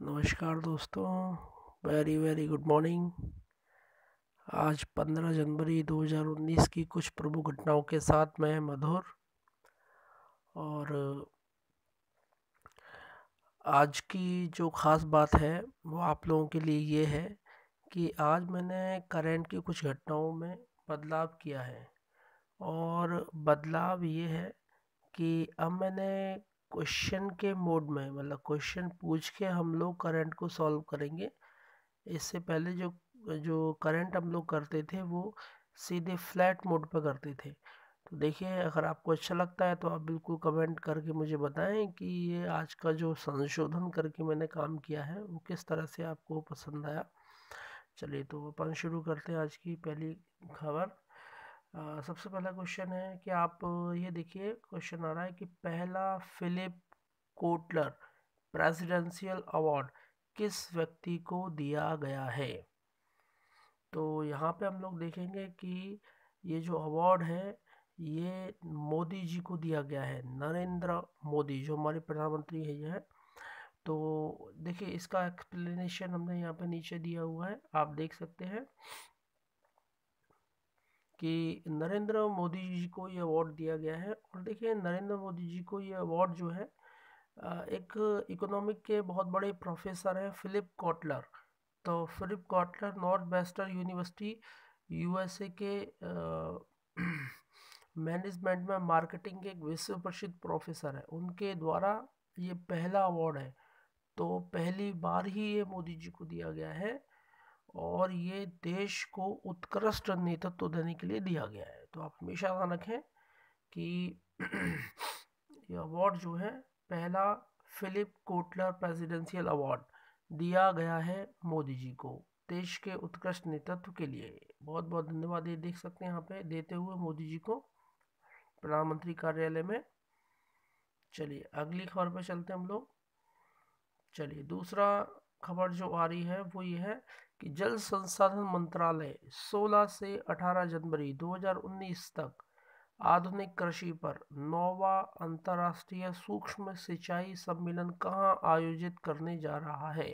नमस्कार दोस्तों, very very good morning. आज 15 जनवरी 2019 की कुछ प्रमुख घटनाओं के साथ मैं मधुर। और आज की जो ख़ास बात है वो आप लोगों के लिए ये है कि आज मैंने करंट की कुछ घटनाओं में बदलाव किया है। और बदलाव ये है कि अब मैंने क्वेश्चन के मोड में, मतलब क्वेश्चन पूछ के हम लोग करंट को सॉल्व करेंगे। इससे पहले जो जो करंट हम लोग करते थे वो सीधे फ्लैट मोड पर करते थे। तो देखिए, अगर आपको अच्छा लगता है तो आप बिल्कुल कमेंट करके मुझे बताएं कि ये आज का जो संशोधन करके मैंने काम किया है वो किस तरह से आपको पसंद आया। चलिए, तो अपन शुरू करते हैं आज की पहली खबर। सबसे पहला क्वेश्चन है कि आप ये देखिए, क्वेश्चन आ रहा है कि पहला फिलिप कोटलर प्रेसिडेंशियल अवार्ड किस व्यक्ति को दिया गया है। तो यहाँ पे हम लोग देखेंगे कि ये जो अवार्ड है ये मोदी जी को दिया गया है। नरेंद्र मोदी जो हमारे प्रधानमंत्री है ये है। तो देखिए, इसका एक्सप्लेनेशन हमने यहाँ पे नीचे दिया हुआ है, आप देख सकते हैं कि नरेंद्र मोदी जी को ये अवार्ड दिया गया है। और देखिए, नरेंद्र मोदी जी को ये अवार्ड जो है एक इकोनॉमिक के बहुत बड़े प्रोफेसर हैं फिलिप कॉटलर। तो Philip Kotler North Western University USA के मैनेजमेंट में मार्केटिंग के एक विश्व प्रसिद्ध प्रोफेसर है, उनके द्वारा ये पहला अवार्ड है। तो पहली बार ही ये मोदी जी को दिया गया है और ये देश को उत्कृष्ट नेतृत्व देने के लिए दिया गया है। तो आप हमेशा ध्यान रखें कि ये अवार्ड जो है पहला फिलिप कोटलर प्रेसिडेंशियल अवार्ड दिया गया है मोदी जी को देश के उत्कृष्ट नेतृत्व के लिए। बहुत बहुत धन्यवाद, ये देख सकते हैं यहाँ पे देते हुए मोदी जी को प्रधानमंत्री कार्यालय में। चलिए, अगली खबर पे चलते हैं हम लोग। चलिए, दूसरा खबर जो आ रही है वो ये है कि जल संसाधन मंत्रालय 16 से 18 जनवरी 2019 तक आधुनिक कृषि पर 9वां अंतर्राष्ट्रीय सूक्ष्म सिंचाई सम्मेलन कहाँ आयोजित करने जा रहा है।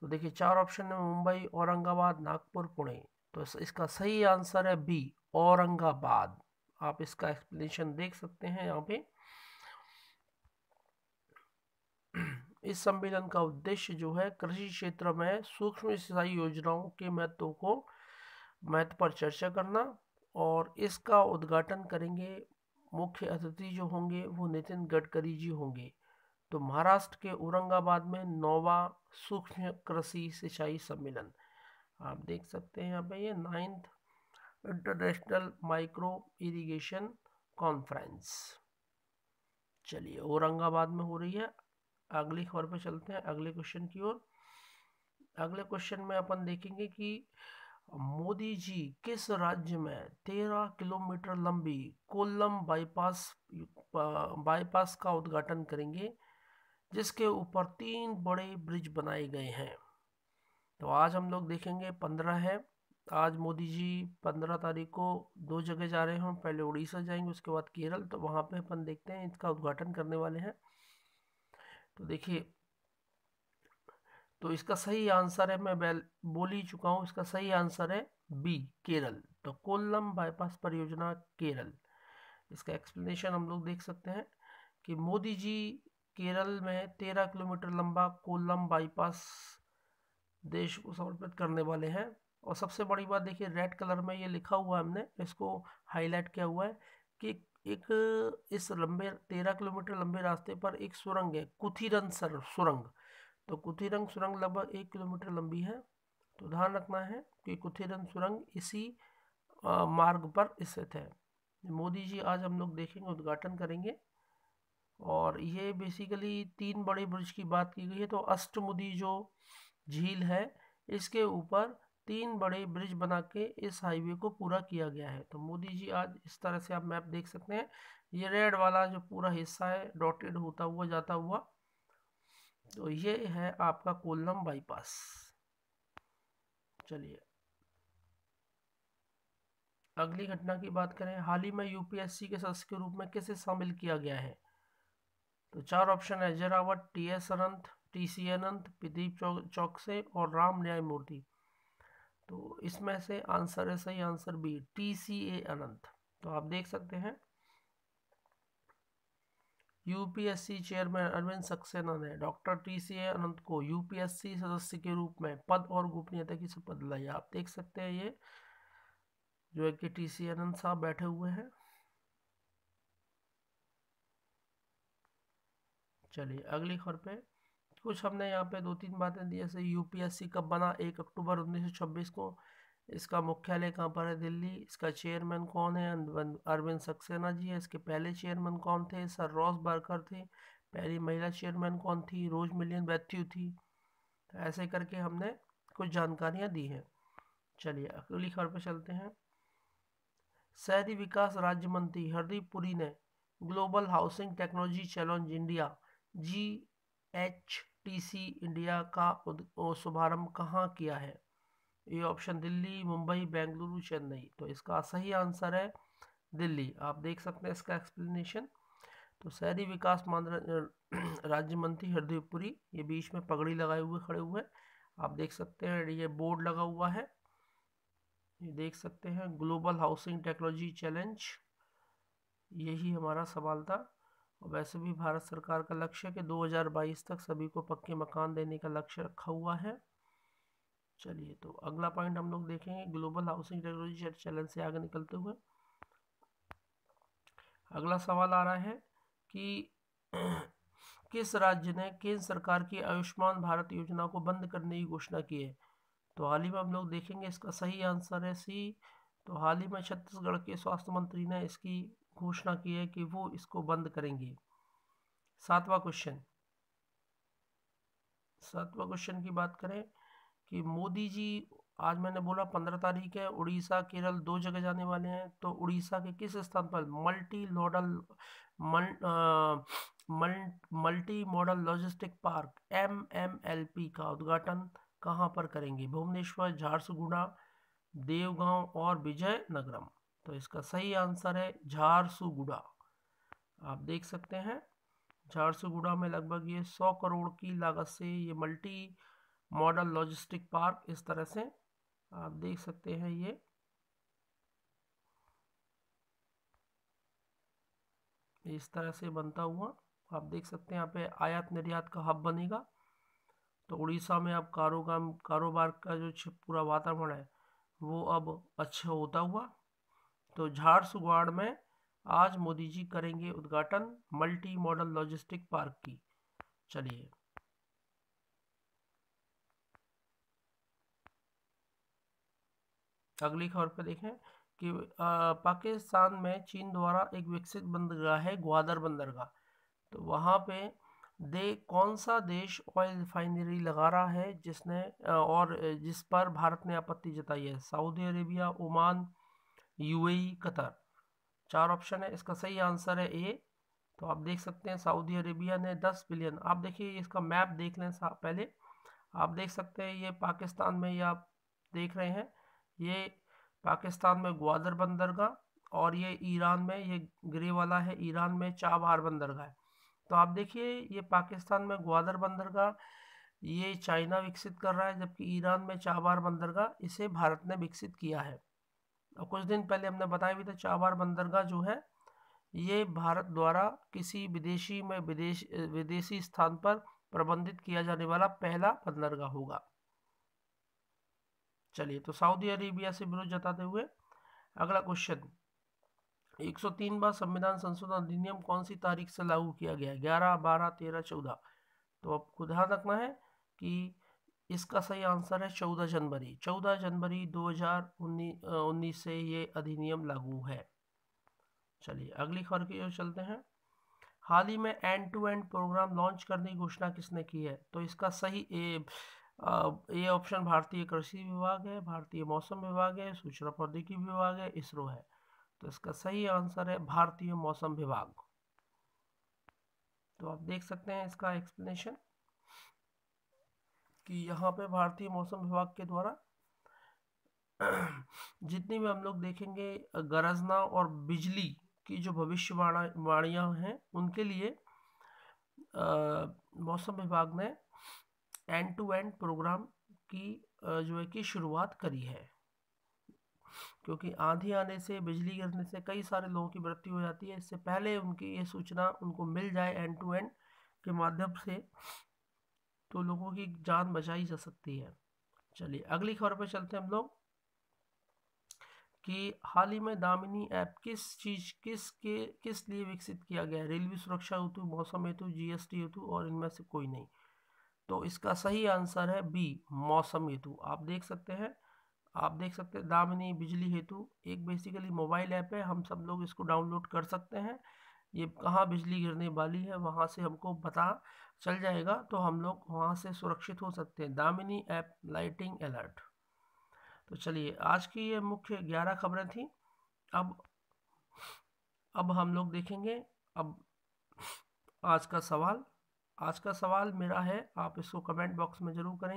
तो देखिए, चार ऑप्शन है, मुंबई, औरंगाबाद, नागपुर, पुणे। तो इसका सही आंसर है बी, औरंगाबाद। आप इसका एक्सप्लेनेशन देख सकते हैं यहाँ पे। इस सम्मेलन का उद्देश्य जो है कृषि क्षेत्र में सूक्ष्म सिंचाई योजनाओं के महत्व पर चर्चा करना। और इसका उद्घाटन करेंगे, मुख्य अतिथि जो होंगे वो नितिन गडकरी जी होंगे। तो महाराष्ट्र के औरंगाबाद में 9वां सूक्ष्म कृषि सिंचाई सम्मेलन, आप देख सकते हैं यहाँ पे, ये 9th international micro irrigation conference. चलिए, औरंगाबाद में हो रही है। अगली खबर पे चलते हैं, अगले क्वेश्चन की ओर। अगले क्वेश्चन में अपन देखेंगे कि मोदी जी किस राज्य में 13 किलोमीटर लंबी कोल्लम बाईपास का उद्घाटन करेंगे, जिसके ऊपर 3 बड़े ब्रिज बनाए गए हैं। तो आज हम लोग देखेंगे 15 है, आज मोदी जी 15 तारीख को 2 जगह जा रहे हैं, पहले उड़ीसा जाएंगे उसके बाद केरल। तो वहाँ पे अपन देखते हैं, इसका उद्घाटन करने वाले हैं। तो देखिए, तो इसका सही आंसर है, मैं बोल ही चुका हूँ, इसका सही आंसर है बी, केरल। तो कोल्लम बाईपास परियोजना केरल। इसका एक्सप्लेनेशन हम लोग देख सकते हैं कि मोदी जी केरल में 13 किलोमीटर लंबा कोल्लम बाईपास देश को समर्पित करने वाले हैं। और सबसे बड़ी बात देखिए, रेड कलर में ये लिखा हुआ है, हमने इसको हाईलाइट किया हुआ है कि एक इस लंबे 13 किलोमीटर लंबे रास्ते पर एक सुरंग है, कुथीरन सुरंग। तो कुथीरन सुरंग लगभग 1 किलोमीटर लंबी है। तो ध्यान रखना है कि कुथीरन सुरंग इसी मार्ग पर स्थित है। मोदी जी आज हम लोग देखेंगे, उद्घाटन करेंगे। और ये बेसिकली 3 बड़े ब्रिज की बात की गई है। तो अष्टमुदी जो झील है इसके ऊपर 3 बड़े ब्रिज बना के इस हाईवे को पूरा किया गया है। तो मोदी जी आज इस तरह से, आप मैप देख सकते हैं, ये रेड वाला जो पूरा हिस्सा है डॉटेड होता हुआ जाता हुआ, तो ये है आपका कोल्लम बाईपास। चलिए, अगली घटना की बात करें, हाल ही में यूपीएससी के सदस्य के रूप में किसे शामिल किया गया है। तो 4 ऑप्शन है, अजय रावत, टी एस अनंत, टीसी अनंत, प्रदीप चौकसे और राम न्यायमूर्ति। तो इसमें से आंसर है, सही आंसर बी, टीसीए अनंत। तो आप देख सकते हैं यूपीएससी चेयरमैन अरविंद सक्सेना ने डॉक्टर टीसीए अनंत को यूपीएससी सदस्य के रूप में पद और गोपनीयता की शपथ दिलाई। आप देख सकते हैं ये जो है कि टीसीए अनंत साहब बैठे हुए हैं। चलिए अगली खबर पे कुछ हमने यहाँ पे 2-3 बातें दी, जैसे यूपीएससी कब बना, 1 अक्टूबर 1926 को। इसका मुख्यालय कहाँ पर है, दिल्ली। इसका चेयरमैन कौन है, अरविंद सक्सेना जी है। इसके पहले चेयरमैन कौन थे, सर रॉस बार्कर थे। पहली महिला चेयरमैन कौन थी, रोज मिलियन मैथ्यू थी। तो ऐसे करके हमने कुछ जानकारियाँ दी हैं। चलिए अगली खबर पर चलते हैं। शहरी विकास राज्य मंत्री हरदीप पुरी ने global housing technology challenge India GHTC India का शुभारंभ कहाँ किया है। ये ऑप्शन दिल्ली, मुंबई, बेंगलुरु, चेन्नई। तो इसका सही आंसर है दिल्ली। आप देख सकते हैं इसका एक्सप्लेनेशन। तो शहरी विकास राज्य मंत्री हरदीप पुरी, ये बीच में पगड़ी लगाए हुए खड़े हुए, आप देख सकते हैं ये बोर्ड लगा हुआ है, ये देख सकते हैं ग्लोबल हाउसिंग टेक्नोलॉजी चैलेंज, यही हमारा सवाल था। और वैसे भी भारत सरकार का लक्ष्य है कि 2022 तक सभी को पक्के मकान देने का लक्ष्य रखा हुआ है। चलिए तो अगला पॉइंट हम लोग देखेंगे ग्लोबल हाउसिंग टेक्नोलॉजी चैलेंज से आगे निकलते हुए। अगला सवाल आ रहा है कि किस राज्य ने केंद्र सरकार की आयुष्मान भारत योजना को बंद करने की घोषणा की है। तो हाल ही में हम लोग देखेंगे इसका सही आंसर है सी। तो हाल ही में छत्तीसगढ़ के स्वास्थ्य मंत्री ने इसकी घोषणा की है कि वो इसको बंद करेंगे। सातवां क्वेश्चन की बात करें कि मोदी जी, आज मैंने बोला 15 तारीख है, उड़ीसा केरल 2 जगह जाने वाले हैं। तो उड़ीसा के किस स्थान पर multi modal logistic park MMLP का उद्घाटन कहाँ पर करेंगे। भुवनेश्वर, झारसुगुड़ा, देवगांव और विजयनगरम। तो इसका सही आंसर है झारसुगुड़ा। आप देख सकते हैं झारसुगुड़ा में लगभग ये 100 करोड़ की लागत से ये मल्टी मॉडल लॉजिस्टिक पार्क, इस तरह से आप देख सकते हैं ये इस तरह से बनता हुआ। आप देख सकते हैं यहाँ पे आयात निर्यात का हब बनेगा। तो उड़ीसा में अब कारोबार का जो पूरा वातावरण है वो अब अच्छा होता हुआ। तो झारसुगुड़ा में आज मोदी जी करेंगे उद्घाटन मल्टी मॉडल लॉजिस्टिक पार्क की। चलिए अगली खबर पे देखें कि पाकिस्तान में चीन द्वारा एक विकसित बंदरगाह है ग्वादर बंदरगाह। तो वहाँ पे कौन सा देश ऑयल रिफाइनरी लगा रहा है जिसने और जिस पर भारत ने आपत्ति जताई है। Saudi Arabia, Oman, UAE, Qatar. 4 option है, इसका सही आंसर है ए। तो आप देख सकते हैं सऊदी अरेबिया ने 10 बिलियन, आप देखिए इसका मैप देख लें पहले। आप देख सकते हैं ये पाकिस्तान में, ये आप देख रहे हैं ये पाकिस्तान में ग्वादर बंदरगाह, और ये ईरान में, ये ग्रे वाला है ईरान में चाबहार बंदरगाह है। तो आप देखिए ये पाकिस्तान में ग्वादर बंदरगाह ये चाइना विकसित कर रहा है, जबकि ईरान में चाबहार बंदरगाह इसे भारत ने विकसित किया है। और कुछ दिन पहले हमने बताया भी था चाबहार बंदरगाह जो है ये भारत द्वारा किसी विदेशी स्थान पर प्रबंधित किया जाने वाला पहला बंदरगाह होगा। चलिए तो सऊदी अरेबिया से विरोध जताते हुए अगला क्वेश्चन, 103वां संविधान संशोधन अधिनियम कौन सी तारीख से लागू किया गया, 11, 12, 13, 14। तो आपको ध्यान रखना है कि इसका सही आंसर है 14 जनवरी। 14 जनवरी 2019 से ये अधिनियम लागू है। चलिए अगली खबर की ओर चलते हैं। हाल ही में end to end programme launch करने की घोषणा किसने की है। तो इसका सही ए ऑप्शन भारतीय कृषि विभाग है, भारतीय मौसम विभाग है, सूचना प्रौद्योगिकी विभाग है, इसरो है। तो इसका सही आंसर है भारतीय मौसम विभाग। तो आप देख सकते हैं इसका एक्सप्लेनेशन कि यहाँ पे भारतीय मौसम विभाग के द्वारा जितनी भी हम लोग देखेंगे गरजना और बिजली की जो भविष्यवाणियाँ हैं उनके लिए मौसम विभाग ने एंड टू एंड प्रोग्राम की जो है कि शुरुआत करी है, क्योंकि आंधी आने से, बिजली गिरने से कई सारे लोगों की मृत्यु हो जाती है। इससे पहले उनकी ये सूचना उनको मिल जाए एंड टू एंड के माध्यम से, तो लोगों की जान बचाई जा सकती है। चलिए अगली खबर पर चलते हैं हम लोग, कि हाल ही में दामिनी ऐप किस लिए विकसित किया गया है? रेलवे सुरक्षा हेतु, मौसम हेतु, जीएसटी हेतु, और इनमें से कोई नहीं। तो इसका सही आंसर है बी, मौसम हेतु। आप देख सकते हैं दामिनी बिजली हेतु एक बेसिकली मोबाइल ऐप है, हम सब लोग इसको डाउनलोड कर सकते हैं। ये कहाँ बिजली गिरने वाली है वहाँ से हमको पता चल जाएगा, तो हम लोग वहाँ से सुरक्षित हो सकते हैं। Damini app lighting alert. तो चलिए आज की ये मुख्य 11 खबरें थी। अब हम लोग देखेंगे अब आज का सवाल मेरा है, आप इसको कमेंट बॉक्स में जरूर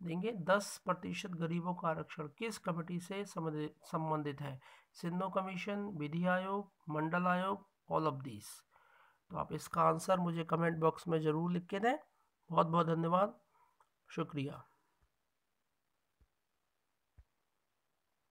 देंगे। 10% गरीबों का आरक्षण किस कमेटी से संबंधित है? सिन्धु कमीशन, विधि आयोग, मंडल आयोग, ऑल ऑफ दीज। तो आप इसका आंसर मुझे कमेंट बॉक्स में जरूर लिख के दें। बहुत बहुत धन्यवाद, शुक्रिया।